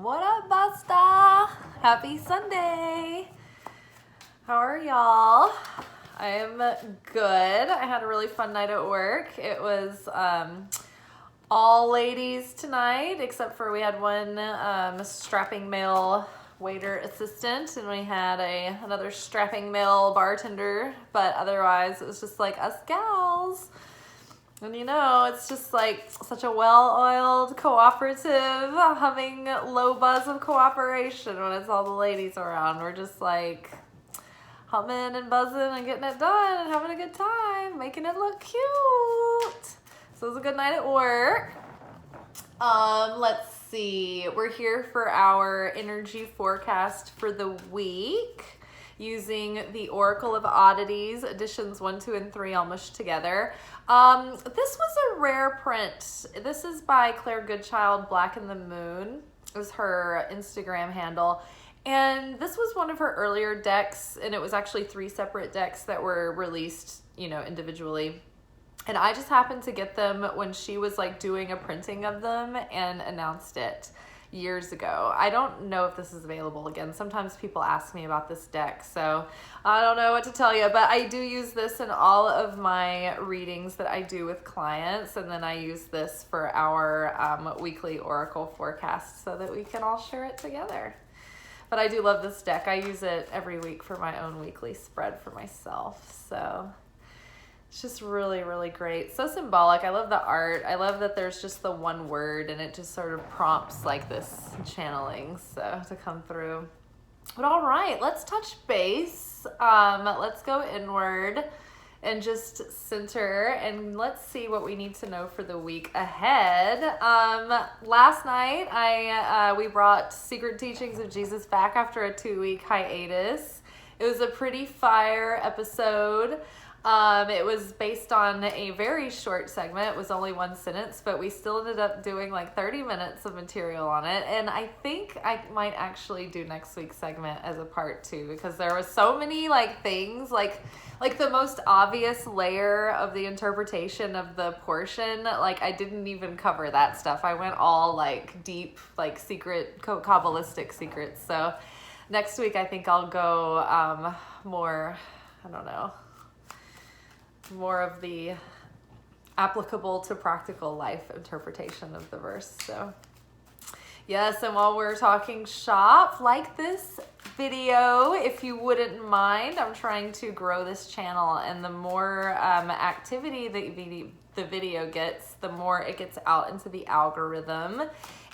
What up, Basta? Happy Sunday. How are y'all? I am good. I had a really fun night at work. It was all ladies tonight, except for we had one strapping male waiter assistant, and we had another strapping male bartender, but otherwise it was just like us gals. And you know, it's just like such a well-oiled, cooperative, humming low buzz of cooperation when it's all the ladies around. We're just like humming and buzzing and getting it done and having a good time, making it look cute. So it was a good night at work. Let's see. We're here for our energy forecast for the week using the Oracle of Oddities, editions 1, 2, and 3 all mushed together. This was a rare print. This is by Claire Goodchild, Black in the Moon is her Instagram handle. And this was one of her earlier decks, and it was actually 3 separate decks that were released, you know, individually. And I just happened to get them when she was like doing a printing of them and announced it years ago. I don't know if this is available again. Sometimes people ask me about this deck, so I don't know what to tell you, but I do use this in all of my readings that I do with clients, and then I use this for our weekly oracle forecast so that we can all share it together. But I do love this deck. I use it every week for my own weekly spread for myself, so it's just really, really great. So symbolic. I love the art. I love that there's just the one word and it just sort of prompts like this channeling so to come through. But all right, let's touch base. Let's go inward and just center, and let's see what we need to know for the week ahead. Last night we brought Secret Teachings of Jesus back after a 2-week hiatus. It was a pretty fire episode. It was based on a very short segment. It was only 1 sentence, but we still ended up doing like 30 minutes of material on it. And I think I might actually do next week's segment as a part 2, because there was so many like things, like the most obvious layer of the interpretation of the portion. Like I didn't even cover that stuff. I went all like deep, like secret Kabbalistic secrets. So next week I think I'll go more, I don't know, more of the applicable to practical life interpretation of the verse. So yes, and while we're talking shop, like this video if you wouldn't mind. I'm trying to grow this channel, and the more activity the video gets, the more it gets out into the algorithm.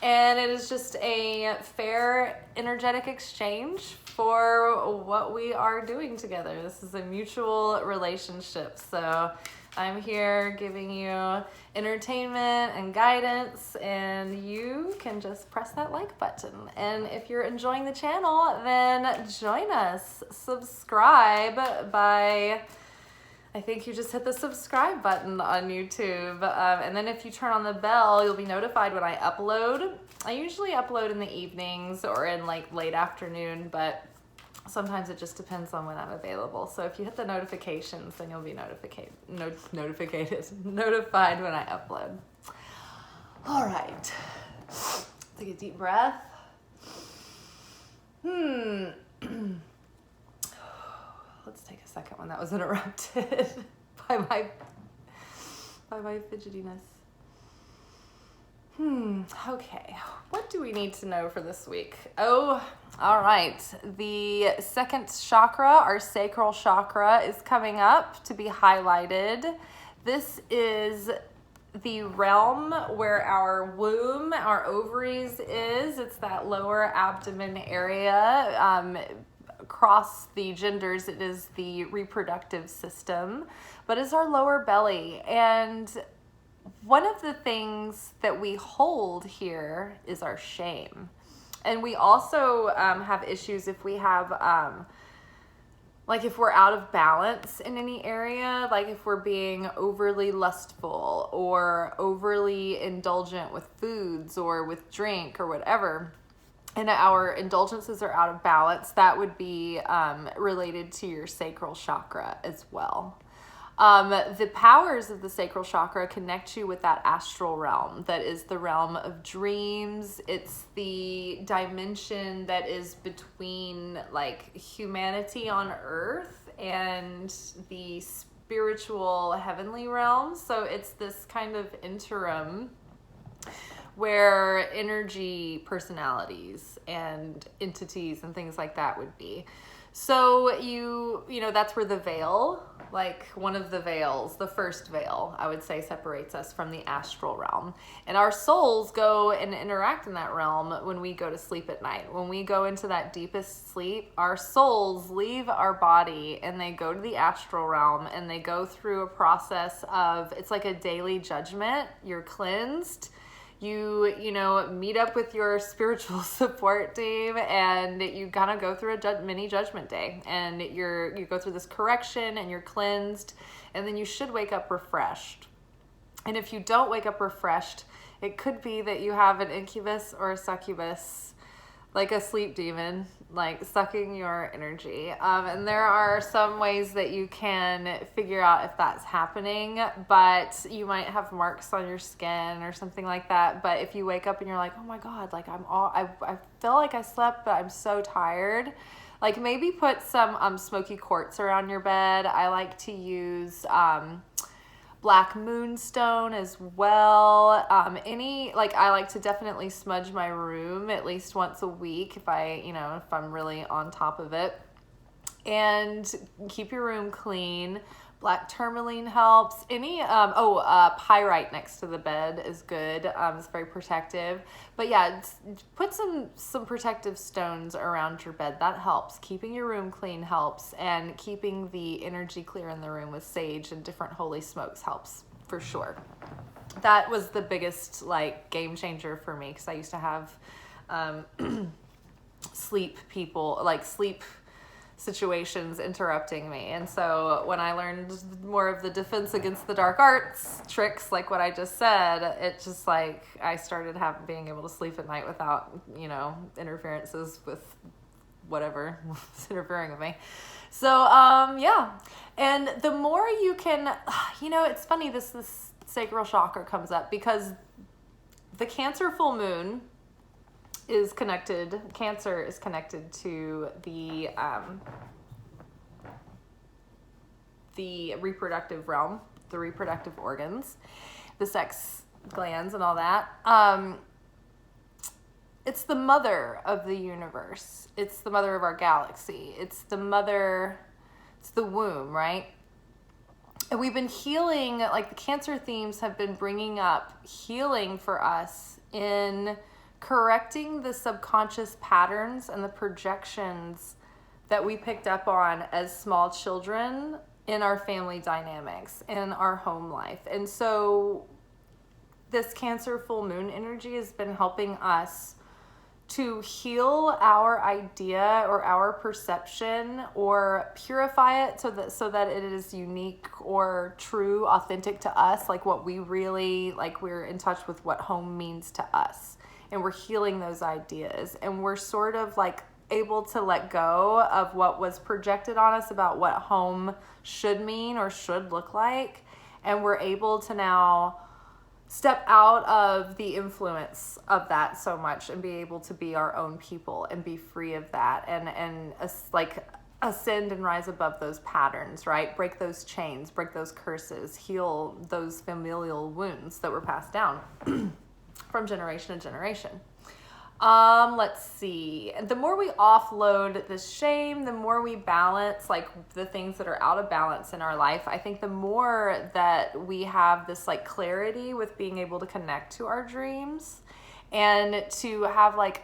And it is just a fair energetic exchange for what we are doing together. This is a mutual relationship. So I'm here giving you entertainment and guidance, and you can just press that like button. And if you're enjoying the channel, then join us. Subscribe by, I think you just hit the subscribe button on YouTube. And then if you turn on the bell, you'll be notified when I upload. I usually upload in the evenings or in like late afternoon, but sometimes it just depends on when I'm available. So if you hit the notifications, then you'll be notified when I upload. All right. Take a deep breath. Let's take a second when that was interrupted by my fidgetiness. Okay, what do we need to know for this week? Oh, all right. The second chakra, our sacral chakra, is coming up to be highlighted. This is the realm where our womb, our ovaries is. It's that lower abdomen area. Across the genders, it is the reproductive system, but it's our lower belly. And one of the things that we hold here is our shame. And we also have issues if we have, like if we're out of balance in any area, like if we're being overly lustful or overly indulgent with foods or with drink or whatever, and our indulgences are out of balance, that would be related to your sacral chakra as well. The powers of the sacral chakra connect you with that astral realm that is the realm of dreams. It's the dimension that is between like humanity on earth and the spiritual heavenly realm. So it's this kind of interim where energy personalities and entities and things like that would be. So you know, that's where the veil, like one of the veils, the first veil, I would say, separates us from the astral realm. And our souls go and interact in that realm when we go to sleep at night. When we go into that deepest sleep, our souls leave our body and they go to the astral realm and they go through a process of, it's like a daily judgment. You're cleansed. You know, meet up with your spiritual support team and you kind of go through a mini judgment day, and you go through this correction and you're cleansed, and then you should wake up refreshed. And if you don't wake up refreshed, it could be that you have an incubus or a succubus, like a sleep demon, like sucking your energy. And there are some ways that you can figure out if that's happening, but you might have marks on your skin or something like that. But if you wake up and you're like, oh my God, like I feel like I slept, but I'm so tired. Like maybe put some smoky quartz around your bed. I like to use black moonstone as well. I like to definitely smudge my room at least once a week if I'm really on top of it. And keep your room clean. Black tourmaline helps. Pyrite next to the bed is good. It's very protective. But yeah, put some protective stones around your bed. That helps. Keeping your room clean helps, and keeping the energy clear in the room with sage and different holy smokes helps for sure. That was the biggest like game changer for me, because I used to have sleep situations interrupting me. And so when I learned more of the defense against the dark arts tricks, like what I just said, it just like I started being able to sleep at night without, interferences with whatever was interfering with me. So yeah. And the more you can, it's funny, this sacral chakra comes up because the Cancer full moon Cancer is connected to the reproductive realm, the reproductive organs, the sex glands and all that. It's the mother of the universe. It's the mother of our galaxy. It's the womb, right? And we've been healing, like the Cancer themes have been bringing up healing for us in correcting the subconscious patterns and the projections that we picked up on as small children in our family dynamics, in our home life. And so this Cancer full moon energy has been helping us to heal our idea or our perception, or purify it so that it is unique or true, authentic to us, like what we really, like we're in touch with what home means to us. And we're healing those ideas, and we're sort of like able to let go of what was projected on us about what home should mean or should look like. And we're able to now step out of the influence of that so much and be able to be our own people and be free of that, and ascend and rise above those patterns, right? Break those chains, break those curses, heal those familial wounds that were passed down from generation to generation. Let's see. The more we offload the shame, the more we balance like the things that are out of balance in our life, I think the more that we have this like clarity with being able to connect to our dreams, and to have like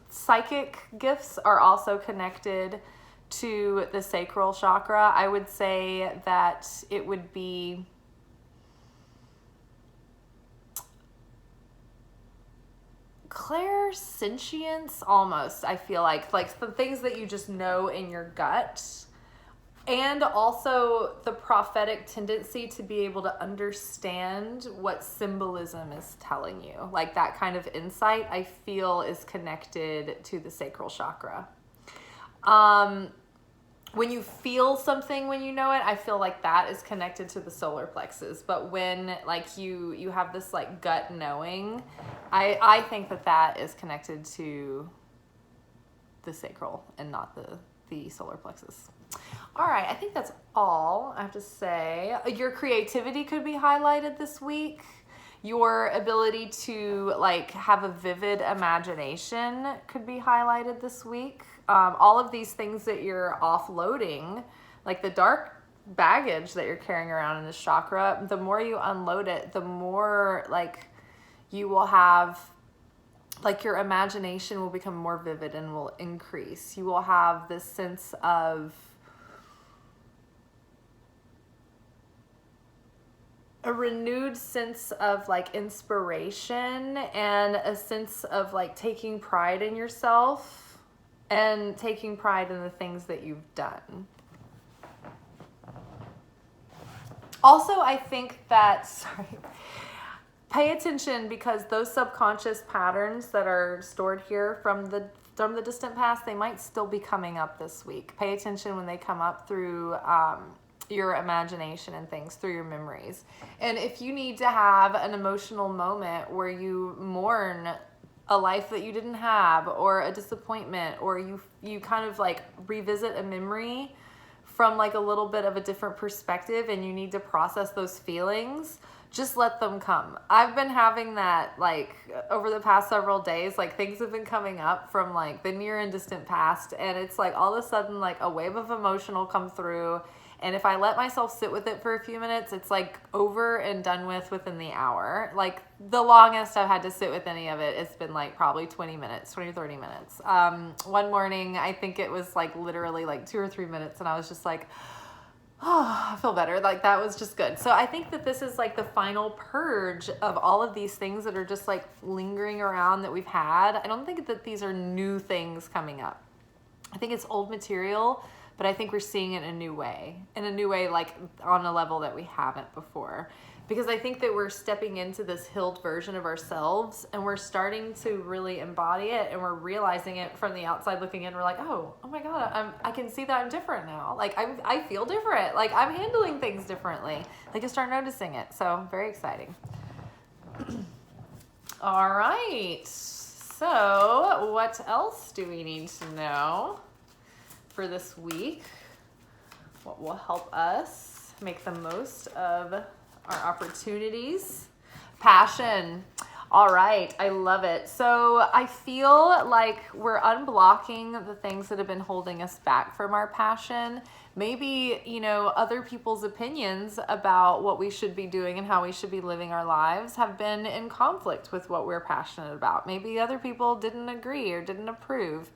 psychic gifts are also connected to the sacral chakra. I would say that it would be clairsentience almost. I feel like the things that you just know in your gut, and also the prophetic tendency to be able to understand what symbolism is telling you. Like that kind of insight, I feel, is connected to the sacral chakra. when you feel something, when you know it, I feel like that is connected to the solar plexus. But when like you have this like gut knowing, I think that is connected to the sacral and not the solar plexus. All right, I think that's all I have to say. Your creativity could be highlighted this week. Your ability to like have a vivid imagination could be highlighted this week. All of these things that you're offloading, like the dark baggage that you're carrying around in this chakra, the more you unload it, the more like you will have, like your imagination will become more vivid and will increase. You will have this sense of a renewed sense of like inspiration and a sense of like taking pride in yourself and taking pride in the things that you've done. Also, I think that, pay attention, because those subconscious patterns that are stored here from the distant past, they might still be coming up this week. Pay attention when they come up through your imagination and things, through your memories. And if you need to have an emotional moment where you mourn a life that you didn't have, or a disappointment, or you kind of like revisit a memory from like a little bit of a different perspective, and you need to process those feelings, just let them come. I've been having that like over the past several days, like things have been coming up from like the near and distant past, and it's like all of a sudden like a wave of emotion will come through. And if I let myself sit with it for a few minutes, it's like over and done with within the hour. Like the longest I've had to sit with any of it, it's been like probably 20 minutes, 20 or 30 minutes. One morning, I think it was like literally like 2 or 3 minutes, and I was just like, oh, I feel better. Like that was just good. So I think that this is like the final purge of all of these things that are just like lingering around that we've had. I don't think that these are new things coming up. I think it's old material, but I think we're seeing it in a new way, like on a level that we haven't before. Because I think that we're stepping into this healed version of ourselves, and we're starting to really embody it, and we're realizing it from the outside looking in. We're like, oh my God, I can see that I'm different now. Like I feel different. Like I'm handling things differently. Like I start noticing it. So very exciting. All right. So what else do we need to know for this week? What will help us make the most of our opportunities? Passion. All right, I love it. So I feel like we're unblocking the things that have been holding us back from our passion. Maybe, other people's opinions about what we should be doing and how we should be living our lives have been in conflict with what we're passionate about. Maybe other people didn't agree or didn't approve.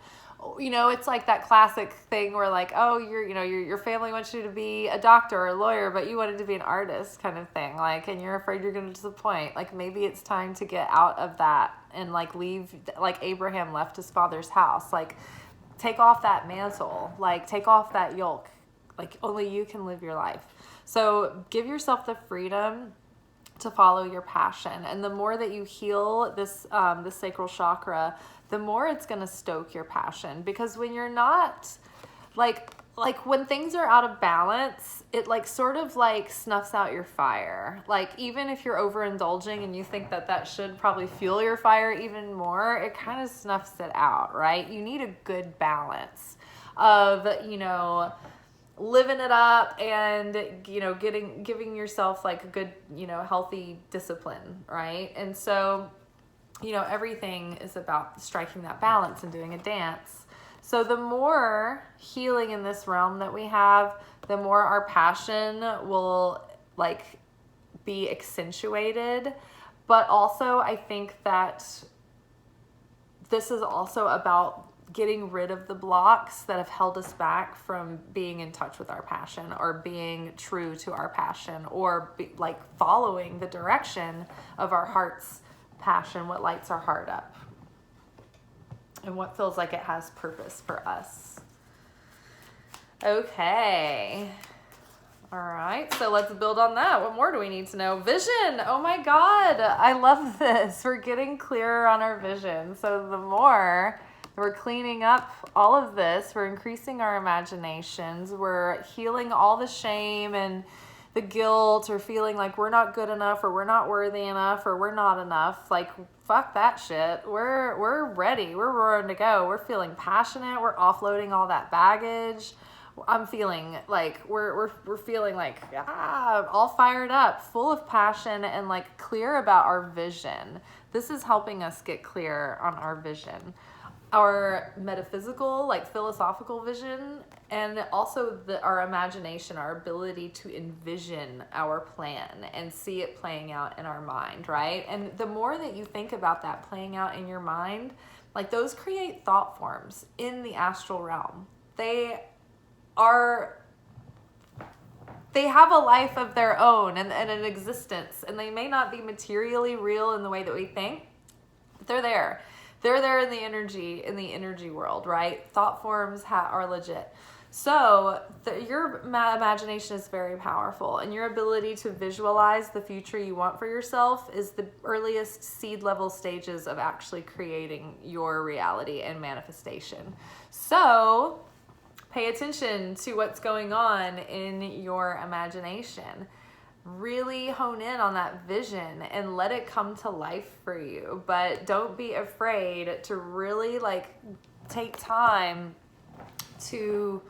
It's like that classic thing where like, oh, your family wants you to be a doctor or a lawyer, but you wanted to be an artist kind of thing. Like, and you're afraid you're going to disappoint. Like maybe it's time to get out of that and like leave, like Abraham left his father's house. Like take off that mantle, like take off that yoke. Like only you can live your life. So give yourself the freedom to follow your passion. And the more that you heal this sacral chakra, the more it's going to stoke your passion. Because when you're not like when things are out of balance, it like sort of like snuffs out your fire. Like even if you're overindulging and you think that should probably fuel your fire even more, it kind of snuffs it out, right? You need a good balance of, living it up and, giving yourself like a good, healthy discipline, right? And so, everything is about striking that balance and doing a dance. So the more healing in this realm that we have, the more our passion will like be accentuated. But also I think that this is also about getting rid of the blocks that have held us back from being in touch with our passion or being true to our passion or following the direction of our heart's passion, what lights our heart up and what feels like it has purpose for us. Okay. All right, so let's build on that. What more do we need to know? Vision. Oh my God, I love this. We're getting clearer on our vision. So the more We're cleaning up all of this. We're increasing our imaginations. We're healing all the shame and the guilt, or feeling like we're not good enough, or we're not worthy enough, or we're not enough. Like, fuck that shit. We're ready. We're roaring to go. We're feeling passionate. We're offloading all that baggage. I'm feeling like we're feeling like all fired up, full of passion, and like clear about our vision. This is helping us get clear on our vision, our metaphysical, like philosophical vision, and also our imagination, our ability to envision our plan and see it playing out in our mind, right? And the more that you think about that playing out in your mind, like those create thought forms in the astral realm. They have a life of their own and an existence, and they may not be materially real in the way that we think, but they're there. They're there in the energy world, right? Thought forms are legit. So your imagination is very powerful, and your ability to visualize the future you want for yourself is the earliest seed level stages of actually creating your reality and manifestation. So pay attention to what's going on in your imagination. Really hone in on that vision and let it come to life for you. But don't be afraid to really like take time to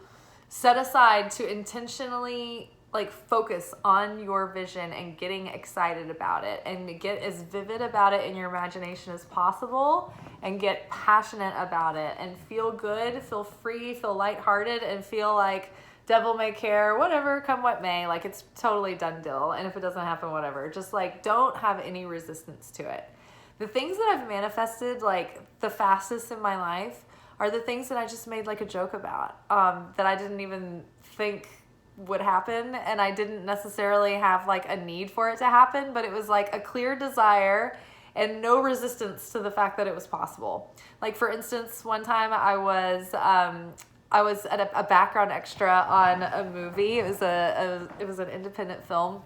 set aside to intentionally like focus on your vision and getting excited about it, and get as vivid about it in your imagination as possible, and get passionate about it, and feel good, feel free, feel lighthearted, and feel like devil may care, whatever, come what may, like it's totally done deal. And if it doesn't happen, whatever, just like don't have any resistance to it. The things that I've manifested like the fastest in my life are the things that I just made like a joke about, that I didn't even think would happen, and I didn't necessarily have like a need for it to happen, but it was like a clear desire and no resistance to the fact that it was possible. Like for instance, one time I was at a background extra on a movie. It was an independent film.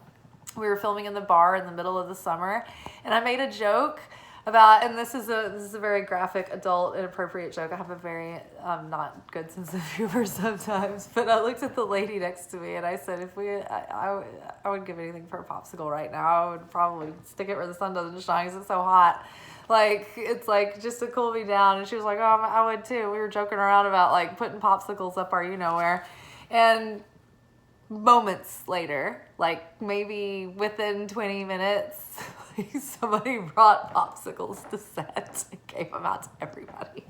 We were filming in the bar in the middle of the summer, and I made a joke about, and this is a very graphic, adult, inappropriate joke. I have a very not good sense of humor sometimes, but I looked at the lady next to me and I said, I would give anything for a popsicle right now. I would probably stick it where the sun doesn't shine because it's so hot. Like, it's like just to cool me down. And she was like, oh, I would too. We were joking around about like putting popsicles up our you-know-where. And moments later, like maybe within 20 minutes, somebody brought popsicles to set and gave them out to everybody.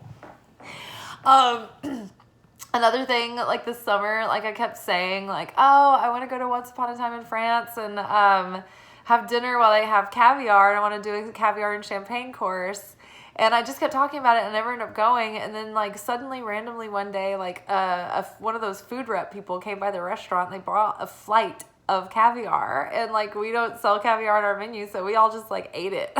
Another thing, like this summer, like I kept saying, like, oh, I want to go to Once Upon a Time in France and have dinner while they have caviar, and I want to do a caviar and champagne course. And I just kept talking about it and never ended up going. And then like suddenly, randomly one day, like one of those food rep people came by the restaurant and they brought a flight of caviar, and like we don't sell caviar on our menu, so we all just like ate it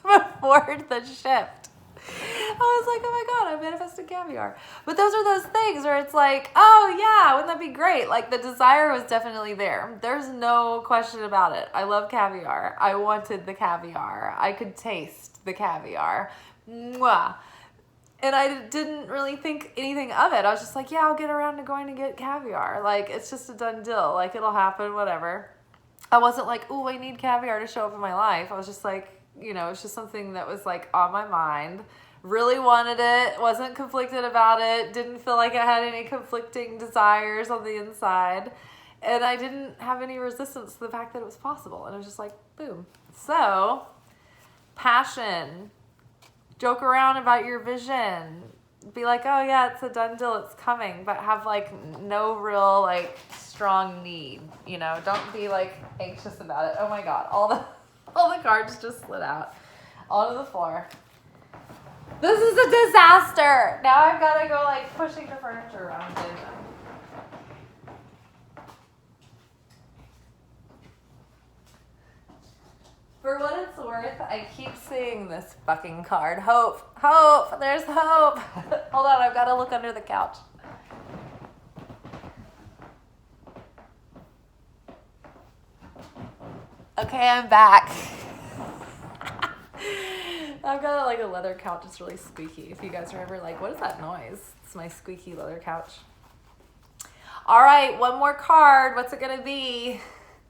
before the shift. I was like, oh my God, I manifested caviar. But those are those things where it's like, oh yeah, wouldn't that be great? Like the desire was definitely there. There's no question about it. I love caviar. I wanted the caviar. I could taste the caviar. Mwah. And I didn't really think anything of it. I was just like, yeah, I'll get around to going to get caviar. Like, it's just a done deal. Like, it'll happen, whatever. I wasn't like, ooh, I need caviar to show up in my life. I was just like, you know, it's just something that was like on my mind. Really wanted it. Wasn't conflicted about it. Didn't feel like I had any conflicting desires on the inside. And I didn't have any resistance to the fact that it was possible. And it was just like, boom. So, passion. Joke around about your vision. Be like, oh yeah, it's a done deal, it's coming, but have like no real like strong need, you know. Don't be like anxious about it. Oh my God, all the cards just slid out onto the floor. This is a disaster. Now I've got to go like pushing the furniture around. For what it's worth, I keep seeing this fucking card. Hope. Hope. There's hope. Hold on, I've got to look under the couch. Okay, I'm back. I've got like a leather couch. It's really squeaky. If you guys are ever like, what is that noise? It's my squeaky leather couch. All right, one more card. What's it going to be?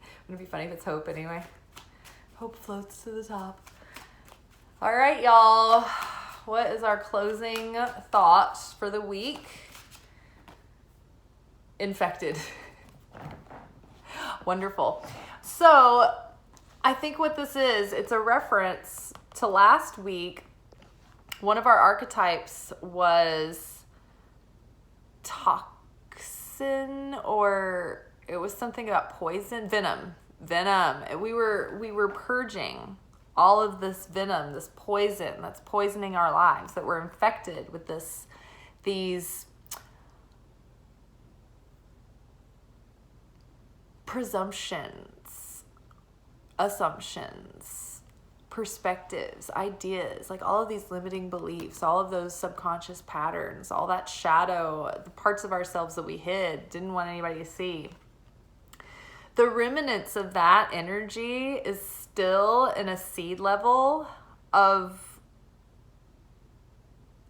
It's going to be funny if it's hope anyway. Hope floats to the top. All right, y'all. What is our closing thought for the week? Infected. Wonderful. So I think what this is, it's a reference to last week. One of our archetypes was toxin, or it was something about poison, venom. We were purging all of this venom, this poison that's poisoning our lives, that we're infected with these presumptions, assumptions, perspectives, ideas, like all of these limiting beliefs, all of those subconscious patterns, all that shadow, the parts of ourselves that we hid, didn't want anybody to see. The remnants of that energy is still in a seed level of,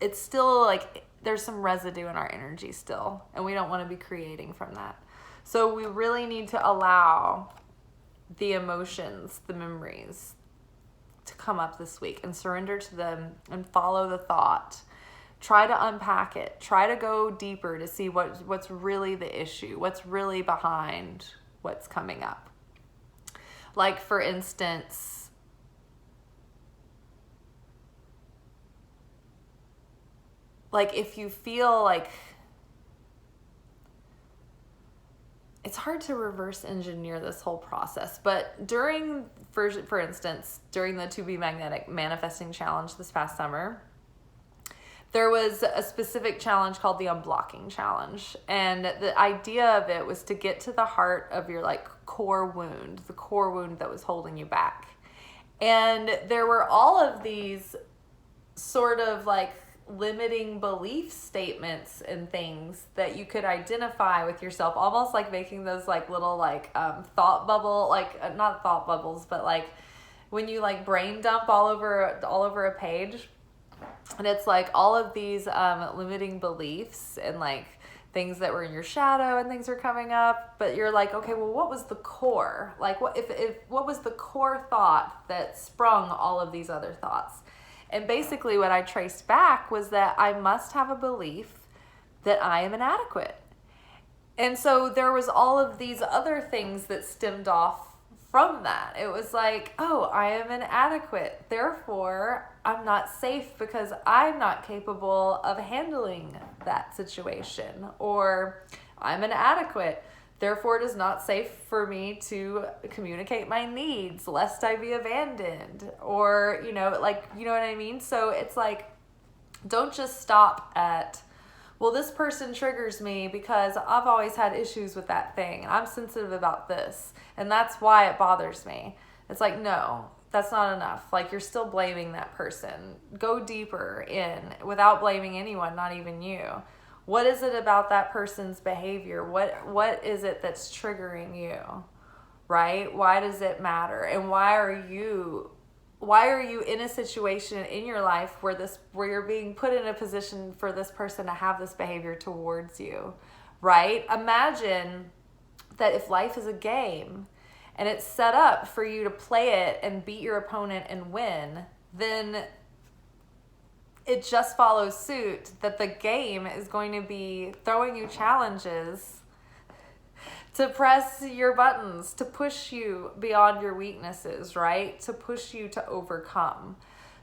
it's still like there's some residue in our energy still, and we don't want to be creating from that. So we really need to allow the emotions, the memories to come up this week and surrender to them and follow the thought. Try to unpack it. Try to go deeper to see what's really the issue, what's really behind what's coming up. Like, for instance, like if you feel like, it's hard to reverse engineer this whole process, but during, for instance, during the To Be Magnetic Manifesting Challenge this past summer, there was a specific challenge called the Unblocking Challenge. And the idea of it was to get to the heart of your like core wound, the core wound that was holding you back. And there were all of these sort of like limiting belief statements and things that you could identify with yourself, almost like making those like little like thought bubble, like not thought bubbles, but like when you like brain dump all over a page. And it's like all of these limiting beliefs and like things that were in your shadow and things are coming up, but you're like, okay, well, what was the core? Like what was the core thought that sprung all of these other thoughts? And basically what I traced back was that I must have a belief that I am inadequate. And so there was all of these other things that stemmed off from that. It was like, oh, I am inadequate. Therefore, I'm not safe because I'm not capable of handling that situation. Or I'm inadequate. Therefore, it is not safe for me to communicate my needs lest I be abandoned. Or, you know what I mean? So it's like, don't just stop at, well, this person triggers me because I've always had issues with that thing. And I'm sensitive about this. And that's why it bothers me. It's like, no, that's not enough. Like, you're still blaming that person. Go deeper in without blaming anyone, not even you. What is it about that person's behavior? What is it that's triggering you, right? Why does it matter? And why are you in a situation in your life where you're being put in a position for this person to have this behavior towards you, right? Imagine that if life is a game and it's set up for you to play it and beat your opponent and win, then it just follows suit that the game is going to be throwing you challenges to press your buttons, to push you beyond your weaknesses, right? To push you to overcome.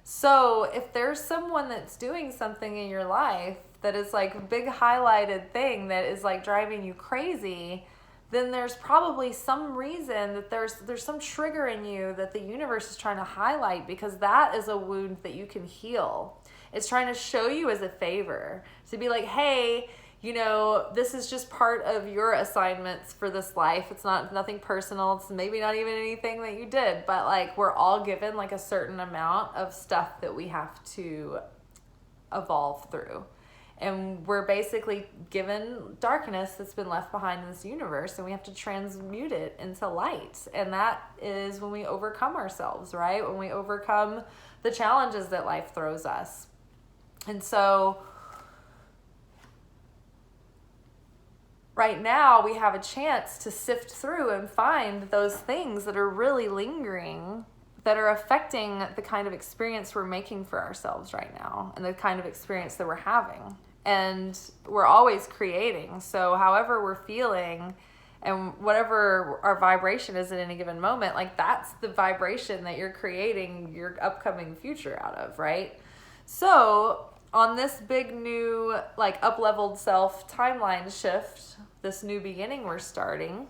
So if there's someone that's doing something in your life that is like a big highlighted thing that is like driving you crazy, then there's probably some reason that there's some trigger in you that the universe is trying to highlight, because that is a wound that you can heal. It's trying to show you as a favor to be like, hey, you know, this is just part of your assignments for this life. It's nothing personal. It's maybe not even anything that you did, but like we're all given like a certain amount of stuff that we have to evolve through. And we're basically given darkness that's been left behind in this universe, and we have to transmute it into light. And that is when we overcome ourselves, right? When we overcome the challenges that life throws us. And so right now we have a chance to sift through and find those things that are really lingering, that are affecting the kind of experience we're making for ourselves right now and the kind of experience that we're having. And we're always creating. So however we're feeling and whatever our vibration is at any given moment, like that's the vibration that you're creating your upcoming future out of, right? So on this big new, like up-leveled self timeline shift, this new beginning we're starting,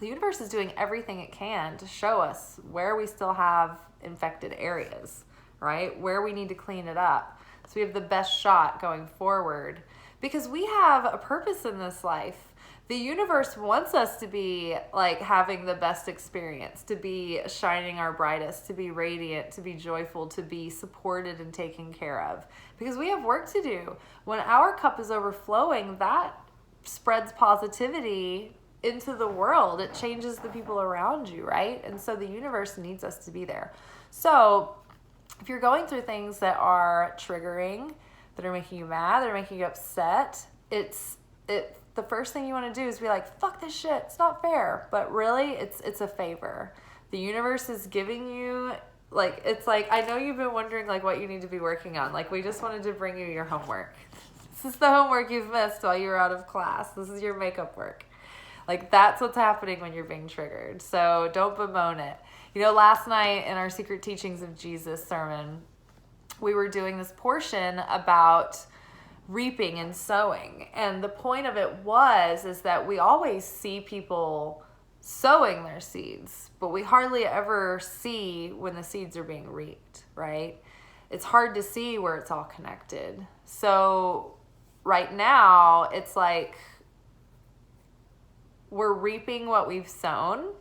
the universe is doing everything it can to show us where we still have infected areas, right? Where we need to clean it up. So we have the best shot going forward, because we have a purpose in this life. The universe wants us to be like having the best experience, to be shining our brightest, to be radiant, to be joyful, to be supported and taken care of, because we have work to do. When our cup is overflowing, that spreads positivity into the world. It changes the people around you, right? And so the universe needs us to be there. So if you're going through things that are triggering, that are making you mad, that are making you upset, the first thing you want to do is be like, fuck this shit, it's not fair. But really, it's a favor. The universe is giving you, like, it's like, I know you've been wondering like what you need to be working on. Like, we just wanted to bring you your homework. This is the homework you've missed while you were out of class. This is your makeup work. Like, that's what's happening when you're being triggered. So don't bemoan it. You know, last night in our Secret Teachings of Jesus sermon, we were doing this portion about reaping and sowing. And the point of it is that we always see people sowing their seeds, but we hardly ever see when the seeds are being reaped, right? It's hard to see where it's all connected. So right now, it's like we're reaping what we've sown,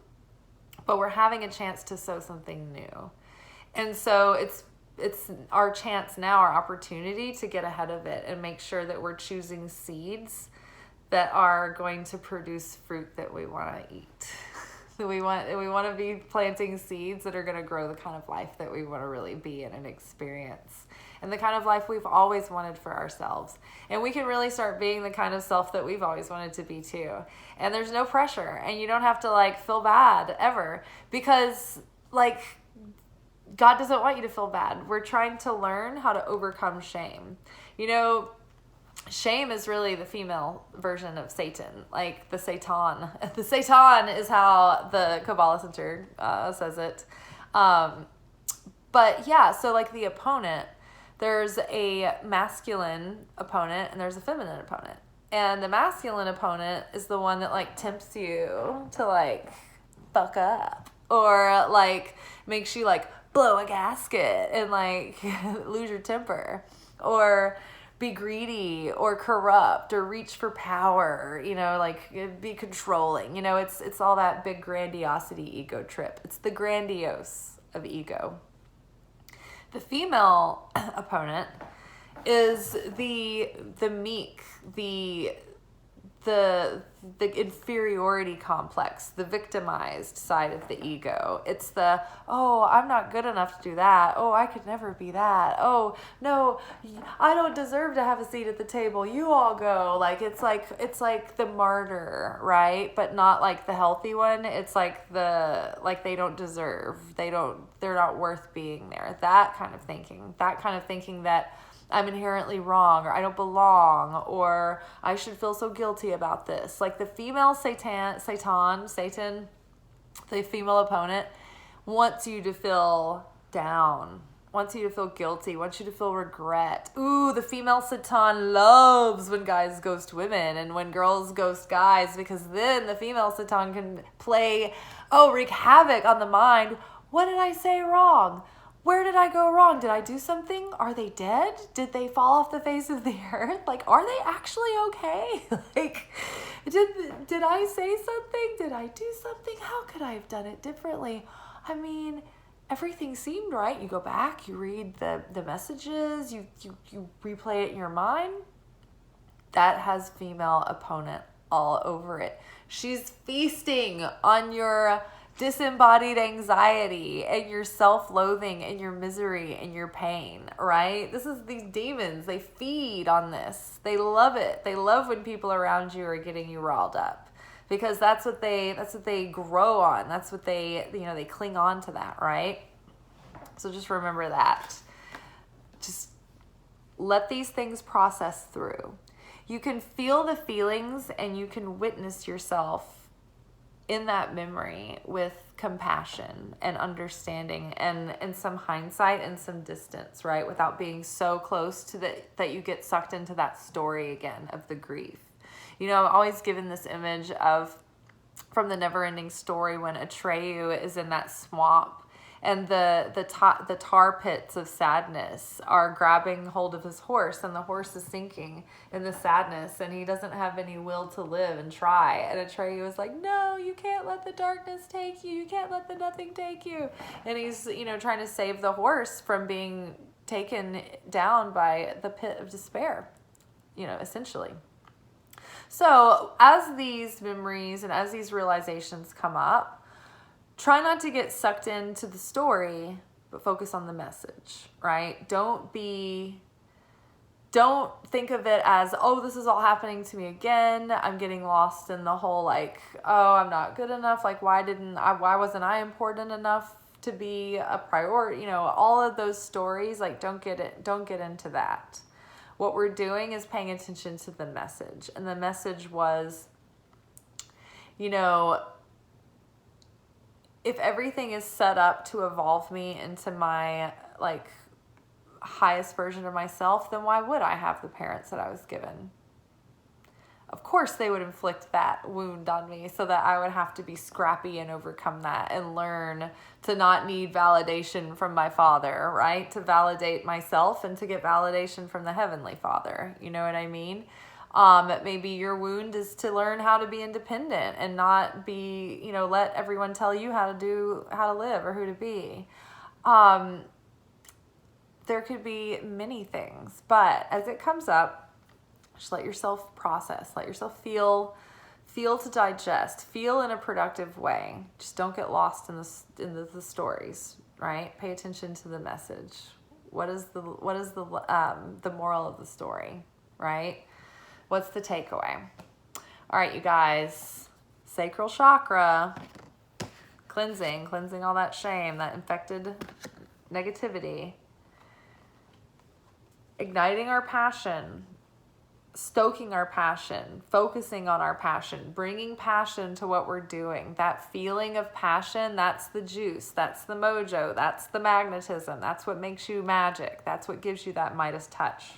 but we're having a chance to sow something new. And so it's our chance now, our opportunity to get ahead of it and make sure that we're choosing seeds that are going to produce fruit that we want to eat. we want to be planting seeds that are going to grow the kind of life that we want to really be in and experience, and the kind of life we've always wanted for ourselves. And we can really start being the kind of self that we've always wanted to be too. And there's no pressure, and you don't have to like feel bad ever, because like God doesn't want you to feel bad. We're trying to learn how to overcome shame. You know, shame is really the female version of Satan, like the Satan. The Satan is how the Kabbalah Center says it. But yeah, so like the opponent, there's a masculine opponent and there's a feminine opponent. And the masculine opponent is the one that like tempts you to like fuck up, or like makes you like blow a gasket and like lose your temper, or be greedy or corrupt or reach for power, you know, like be controlling. You know, it's all that big grandiosity ego trip. It's the grandiose of ego. The female opponent is the meek, the inferiority complex, the victimized side of the ego. It's the, oh, I'm not good enough to do that. Oh, I could never be that. Oh, no, I don't deserve to have a seat at the table. You all go. Like, it's like the martyr, right? But not like the healthy one. It's like they don't deserve. They're not worth being there. That kind of thinking that I'm inherently wrong, or I don't belong, or I should feel so guilty about this. Like the female Satan, the female opponent, wants you to feel down, wants you to feel guilty, wants you to feel regret. Ooh, the female Satan loves when guys ghost women and when girls ghost guys, because then the female Satan can wreak havoc on the mind. What did I say wrong? Where did I go wrong? Did I do something? Are they dead? Did they fall off the face of the earth? Like, are they actually okay? Like, did I say something? Did I do something? How could I have done it differently? I mean, everything seemed right. You go back, you read the messages, you replay it in your mind. that has female opponent all over it. She's feasting on your disembodied anxiety and your self-loathing and your misery and your pain, right? These demons, they feed on this. They love it. They love when people around you are getting you riled up, because that's what they grow on. That's what they cling on to that, right? So just remember that. Just let these things process through. You can feel the feelings and you can witness yourself in that memory with compassion and understanding and some hindsight and some distance, right? Without being so close to that you get sucked into that story again of the grief. I'm always given this image from the Never-Ending Story when Atreyu is in that swamp and the tar pits of sadness are grabbing hold of his horse, and the horse is sinking in the sadness, and he doesn't have any will to live and try. And Atreyu is like, no, you can't let the darkness take you. You can't let the nothing take you. And he's, trying to save the horse from being taken down by the pit of despair, essentially. So as these memories and as these realizations come up, try not to get sucked into the story, but focus on the message, right? Don't think of it as, oh, this is all happening to me again. I'm getting lost in the whole oh, I'm not good enough. Why wasn't I important enough to be a priority? All of those stories, don't get into that. What we're doing is paying attention to the message. And the message was, if everything is set up to evolve me into my highest version of myself, then why would I have the parents that I was given? Of course they would inflict that wound on me so that I would have to be scrappy and overcome that and learn to not need validation from my Father, right? To validate myself and to get validation from the Heavenly Father. You know what I mean? Maybe your wound is to learn how to be independent and not be, let everyone tell you how to live or who to be. There could be many things, but as it comes up, just let yourself process, let yourself feel to digest, feel in a productive way. Just don't get lost in the stories, right? Pay attention to the message. What is the moral of the story, right? What's the takeaway? All right, you guys, sacral chakra, cleansing all that shame, that infected negativity, igniting our passion, stoking our passion, focusing on our passion, bringing passion to what we're doing. That feeling of passion, that's the juice, that's the mojo, that's the magnetism, that's what makes you magic, that's what gives you that Midas touch.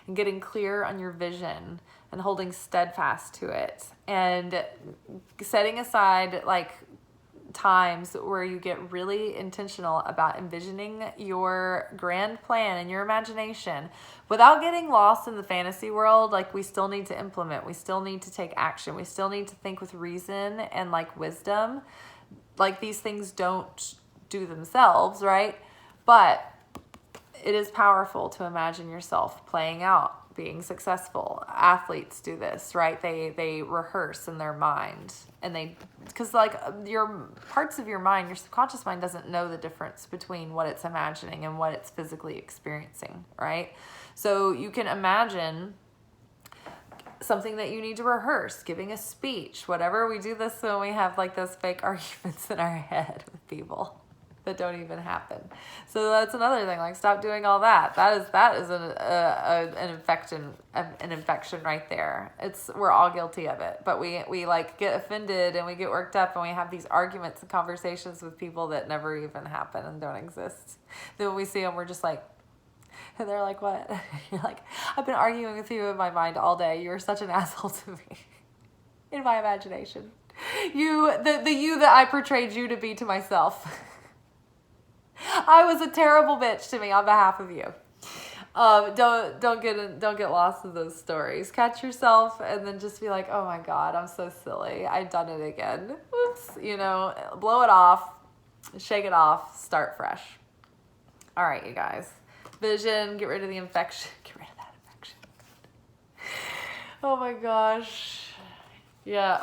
And getting clear on your vision and holding steadfast to it and setting aside times where you get really intentional about envisioning your grand plan and your imagination without getting lost in the fantasy world. We still need to implement, we still need to take action, we still need to think with reason and wisdom. These things don't do themselves, right? But it is powerful to imagine yourself playing out, being successful. Athletes do this, right? They rehearse in their mind, and because your parts of your mind, your subconscious mind doesn't know the difference between what it's imagining and what it's physically experiencing, right? So you can imagine something that you need to rehearse, giving a speech, whatever. We do this when we have those fake arguments in our head with people that don't even happen. So that's another thing. Stop doing all that. That is an infection right there. We're all guilty of it, but we get offended and we get worked up and we have these arguments and conversations with people that never even happen and don't exist. Then when we see them, we're just and they're like, what? You're like, I've been arguing with you in my mind all day. You were such an asshole to me in my imagination. The you that I portrayed you to be to myself. I was a terrible bitch to me on behalf of you. Don't get lost in those stories. Catch yourself and then just be like, oh my God, I'm so silly. I've done it again. Oops. Blow it off, shake it off, start fresh. All right, you guys. Vision, get rid of the infection. Get rid of that infection. Oh my gosh. Yeah.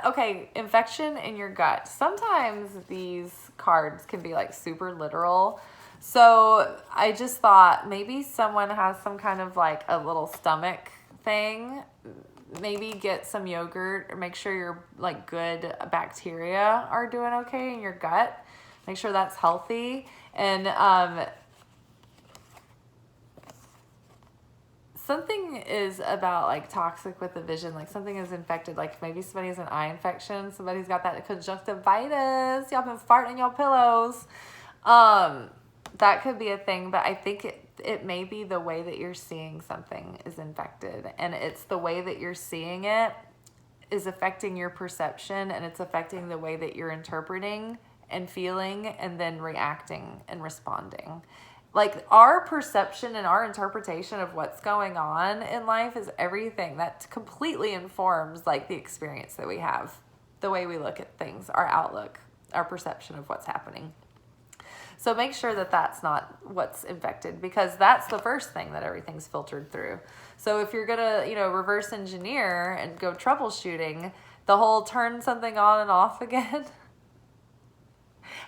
Okay. Infection in your gut. Sometimes these cards can be like super literal. So I just thought maybe someone has some kind of like a little stomach thing. Maybe get some yogurt or make sure your like good bacteria are doing okay in your gut. Make sure that's healthy. And something is about like toxic with the vision, like something is infected, like maybe somebody has an eye infection, somebody's got that conjunctivitis, y'all been farting in your pillows. That could be a thing, but I think it may be the way that you're seeing something is infected, and it's the way that you're seeing it is affecting your perception, and it's affecting the way that you're interpreting and feeling and then reacting and responding. Like our perception and our interpretation of what's going on in life is everything that completely informs like the experience that we have, the way we look at things, our outlook, our perception of what's happening. So make sure that that's not what's infected, because that's the first thing that everything's filtered through. So if you're going to, reverse engineer and go troubleshooting, the whole turn something on and off again.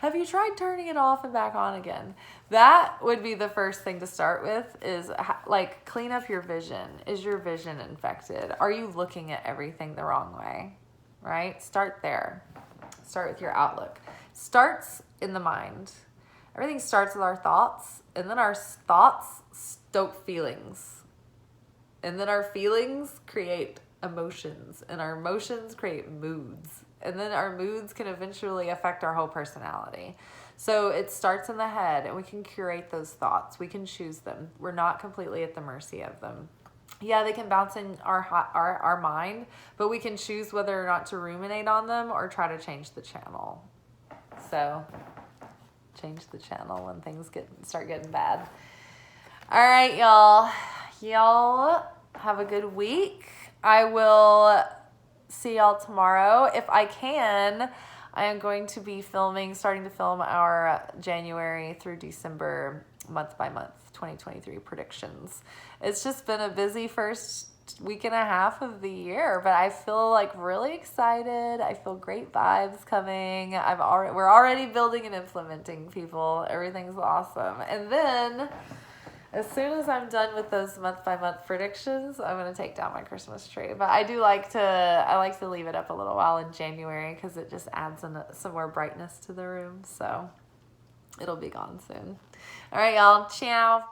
Have you tried turning it off and back on again? That would be the first thing to start with, is like clean up your vision. Is your vision infected? Are you looking at everything the wrong way? Right? Start there. Start with your outlook. Starts in the mind. Everything starts with our thoughts, and then our thoughts stoke feelings. And then our feelings create emotions, and our emotions create moods. And then our moods can eventually affect our whole personality. So it starts in the head, and we can curate those thoughts. We can choose them. We're not completely at the mercy of them. Yeah, they can bounce in our mind, but we can choose whether or not to ruminate on them or try to change the channel. So change the channel when things start getting bad. All right, y'all. Y'all have a good week. I will see y'all tomorrow. If I can, I am going to be starting to film our January through December month by month 2023 predictions. It's just been a busy first week and a half of the year, but I feel like really excited. I feel great vibes coming. We're already building and implementing, people. Everything's awesome. And then as soon as I'm done with those month by month predictions, I'm going to take down my Christmas tree. But I like to leave it up a little while in January, because it just adds some more brightness to the room. So it'll be gone soon. All right, y'all. Ciao.